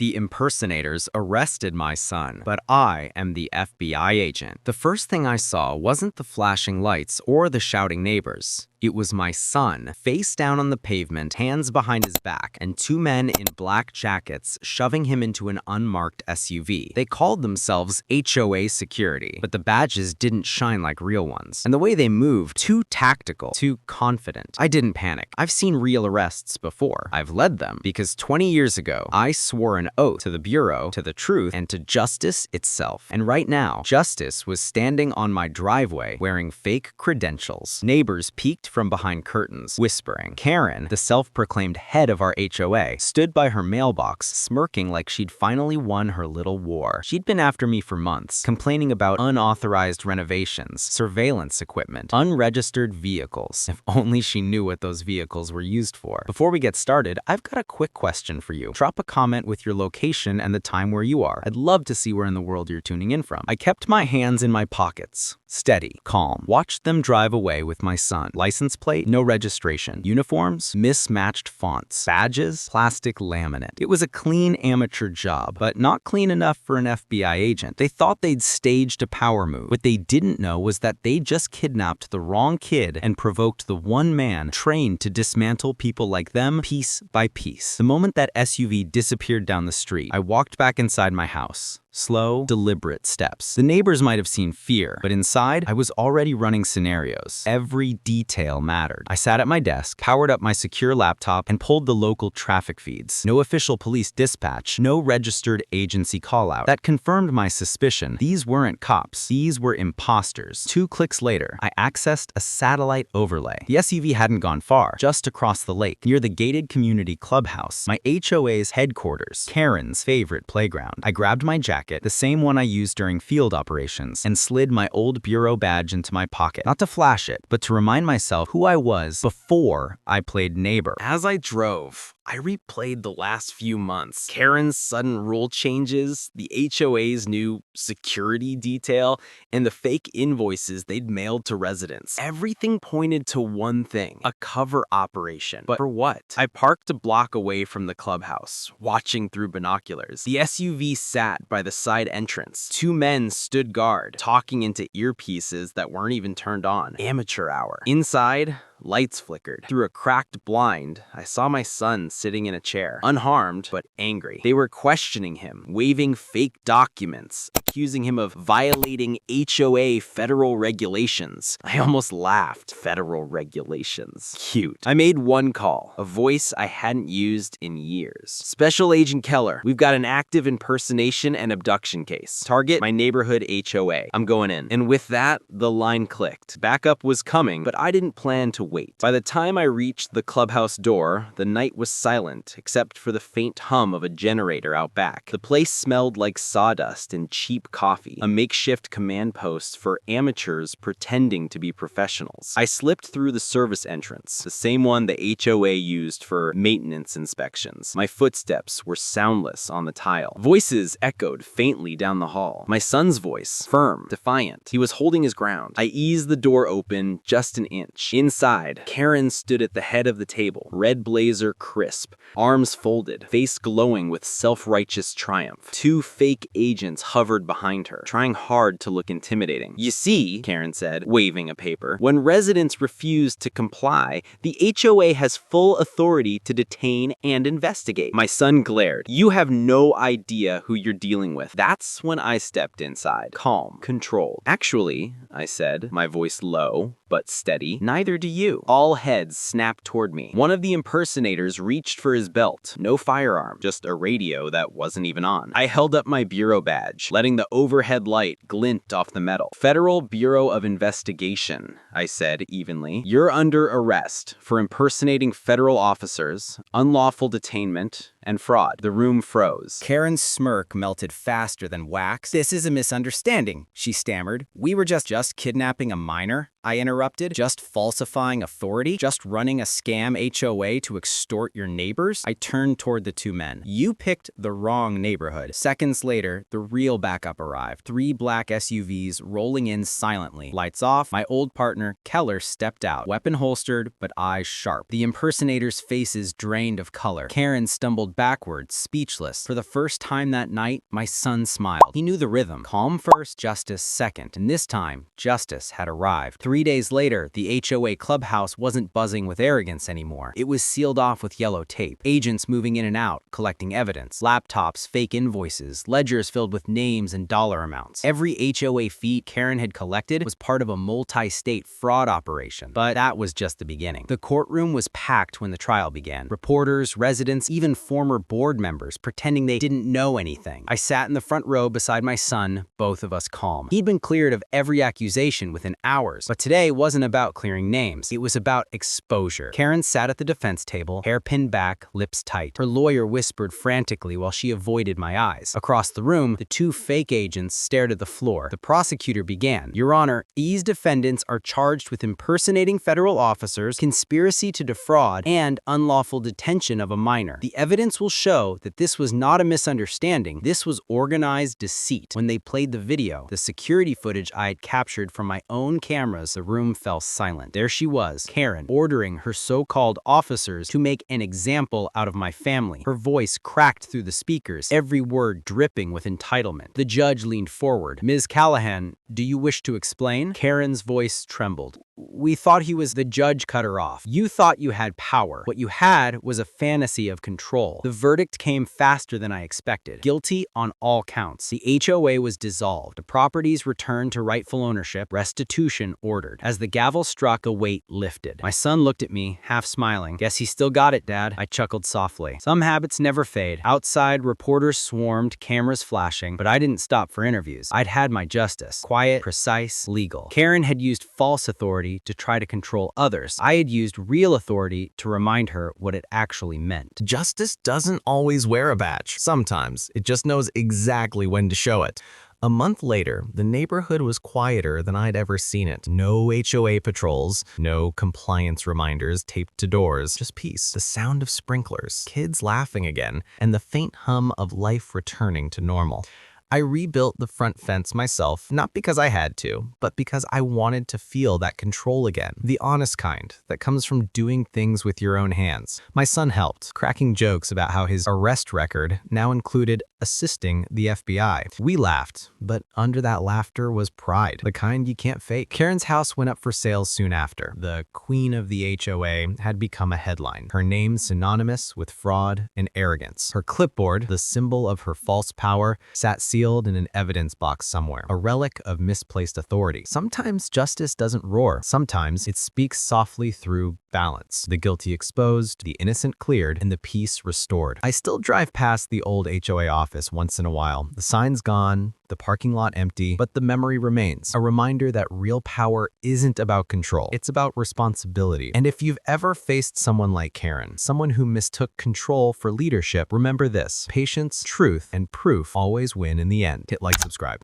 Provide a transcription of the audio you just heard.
The impersonators arrested my son, but I am the FBI agent. The first thing I saw wasn't the flashing lights or the shouting neighbors. It was my son, face down on the pavement, hands behind his back, and two men in black jackets shoving him into an unmarked SUV. They called themselves HOA security, but the badges didn't shine like real ones. And the way they moved, too tactical, too confident. I didn't panic. I've seen real arrests before. I've led them, because 20 years ago, I swore an oath to the Bureau, to the truth, and to justice itself. And right now, justice was standing on my driveway wearing fake credentials. Neighbors peeked from behind curtains, whispering. Karen, the self-proclaimed head of our HOA, stood by her mailbox, smirking like she'd finally won her little war. She'd been after me for months, complaining about unauthorized renovations, surveillance equipment, unregistered vehicles. If only she knew what those vehicles were used for. Before we get started, I've got a quick question for you. Drop a comment with your location and the time where you are. I'd love to see where in the world you're tuning in from. I kept my hands in my pockets. Steady, calm. Watched them drive away with my son. License plate, no registration. Uniforms, mismatched fonts. Badges, plastic laminate. It was a clean amateur job, but not clean enough for an FBI agent. They thought they'd staged a power move. What they didn't know was that they just kidnapped the wrong kid and provoked the one man trained to dismantle people like them piece by piece. The moment that SUV disappeared down the street, I walked back inside my house. Slow, deliberate steps. The neighbors might have seen fear, but inside, I was already running scenarios. Every detail mattered. I sat at my desk, powered up my secure laptop, and pulled the local traffic feeds. No official police dispatch, no registered agency call-out. That confirmed my suspicion. These weren't cops. These were imposters. 2 clicks later, I accessed a satellite overlay. The SUV hadn't gone far, just across the lake, near the gated community clubhouse, my HOA's headquarters, Karen's favorite playground. I grabbed my jacket, the same one I used during field operations, and slid my old bureau badge into my pocket. Not to flash it, but to remind myself who I was before I played neighbor. As I drove, I replayed the last few months. Karen's sudden rule changes, the HOA's new security detail, and the fake invoices they'd mailed to residents. Everything pointed to one thing, a cover operation. But for what? I parked a block away from the clubhouse, watching through binoculars. The SUV sat by the side entrance. 2 men stood guard, talking into earpieces that weren't even turned on. Amateur hour. Inside, lights flickered. Through a cracked blind, I saw my son sitting in a chair, unharmed but angry. They were questioning him, waving fake documents, accusing him of violating HOA federal regulations. I almost laughed. Federal regulations. Cute. I made one call, a voice I hadn't used in years. Special Agent Keller, we've got an active impersonation and abduction case. Target my neighborhood HOA. I'm going in. And with that, the line clicked. Backup was coming, but I didn't plan to wait. By the time I reached the clubhouse door, the night was silent, except for the faint hum of a generator out back. The place smelled like sawdust and cheap coffee, a makeshift command post for amateurs pretending to be professionals. I slipped through the service entrance, the same one the HOA used for maintenance inspections. My footsteps were soundless on the tile. Voices echoed faintly down the hall. My son's voice, firm, defiant. He was holding his ground. I eased the door open just an inch. Inside, Karen stood at the head of the table, red blazer crisp, arms folded, face glowing with self-righteous triumph. 2 fake agents hovered behind her, trying hard to look intimidating. You see, Karen said, waving a paper, when residents refuse to comply, the HOA has full authority to detain and investigate. My son glared. You have no idea who you're dealing with. That's when I stepped inside, calm, controlled. Actually, I said, my voice low but steady, neither do you. All heads snapped toward me. One of the impersonators reached for his belt. No firearm, just a radio that wasn't even on. I held up my bureau badge, letting the overhead light glint off the metal. Federal Bureau of Investigation, I said evenly. You're under arrest for impersonating federal officers, unlawful detainment, and fraud. The room froze. Karen's smirk melted faster than wax. This is a misunderstanding, she stammered. We were just kidnapping a minor, I interrupted. Just falsifying authority? Just running a scam HOA to extort your neighbors? I turned toward the 2 men. You picked the wrong neighborhood. Seconds later, the real backup arrived. 3 black SUVs rolling in silently. Lights off, my old partner, Keller, stepped out, weapon holstered, but eyes sharp. The impersonators' faces drained of color. Karen stumbled rolled backwards, speechless. For the first time that night, my son smiled. He knew the rhythm. Calm first, justice second. And this time, justice had arrived. 3 days later, the HOA clubhouse wasn't buzzing with arrogance anymore. It was sealed off with yellow tape. Agents moving in and out, collecting evidence. Laptops, fake invoices, ledgers filled with names and dollar amounts. Every HOA fee Karen had collected was part of a multi-state fraud operation. But that was just the beginning. The courtroom was packed when the trial began. Reporters, residents, even former board members pretending they didn't know anything. I sat in the front row beside my son, both of us calm. He'd been cleared of every accusation within hours. But today wasn't about clearing names. It was about exposure. Karen sat at the defense table, hair pinned back, lips tight. Her lawyer whispered frantically while she avoided my eyes. Across the room, the two fake agents stared at the floor. The prosecutor began. Your Honor, these defendants are charged with impersonating federal officers, conspiracy to defraud, and unlawful detention of a minor. The evidence will show that this was not a misunderstanding. This was organized deceit. When they played the video, the security footage I had captured from my own cameras, the room fell silent. There she was, Karen, ordering her so-called officers to make an example out of my family. Her voice cracked through the speakers, every word dripping with entitlement. The judge leaned forward. Ms. Callahan, do you wish to explain? Karen's voice trembled. We thought he was. The judge cut her off. You thought you had power. What you had was a fantasy of control. The verdict came faster than I expected. Guilty on all counts. The HOA was dissolved. The properties returned to rightful ownership. Restitution ordered. As the gavel struck, a weight lifted. My son looked at me, half smiling. Guess he still got it, Dad. I chuckled softly. Some habits never fade. Outside, reporters swarmed, cameras flashing, but I didn't stop for interviews. I'd had my justice. Quiet, precise, legal. Karen had used false authority to try to control others. I had used real authority to remind her what it actually meant. Justice doesn't always wear a badge. Sometimes it just knows exactly when to show it. A month later, the neighborhood was quieter than I'd ever seen it. No HOA patrols, no compliance reminders taped to doors, just peace. The sound of sprinklers, kids laughing again, and the faint hum of life returning to normal. I rebuilt the front fence myself, not because I had to, but because I wanted to feel that control again. The honest kind that comes from doing things with your own hands. My son helped, cracking jokes about how his arrest record now included assisting the FBI. We laughed, but under that laughter was pride, the kind you can't fake. Karen's house went up for sale soon after. The queen of the HOA had become a headline. Her name synonymous with fraud and arrogance. Her clipboard, the symbol of her false power, sat sealed in an evidence box somewhere, a relic of misplaced authority. Sometimes justice doesn't roar. Sometimes it speaks softly through balance. The guilty exposed, the innocent cleared, and the peace restored. I still drive past the old HOA office once in a while. The sign's gone, the parking lot empty, but the memory remains. A reminder that real power isn't about control. It's about responsibility. And if you've ever faced someone like Karen, someone who mistook control for leadership, remember this: patience, truth, and proof always win in the end. Hit like, subscribe.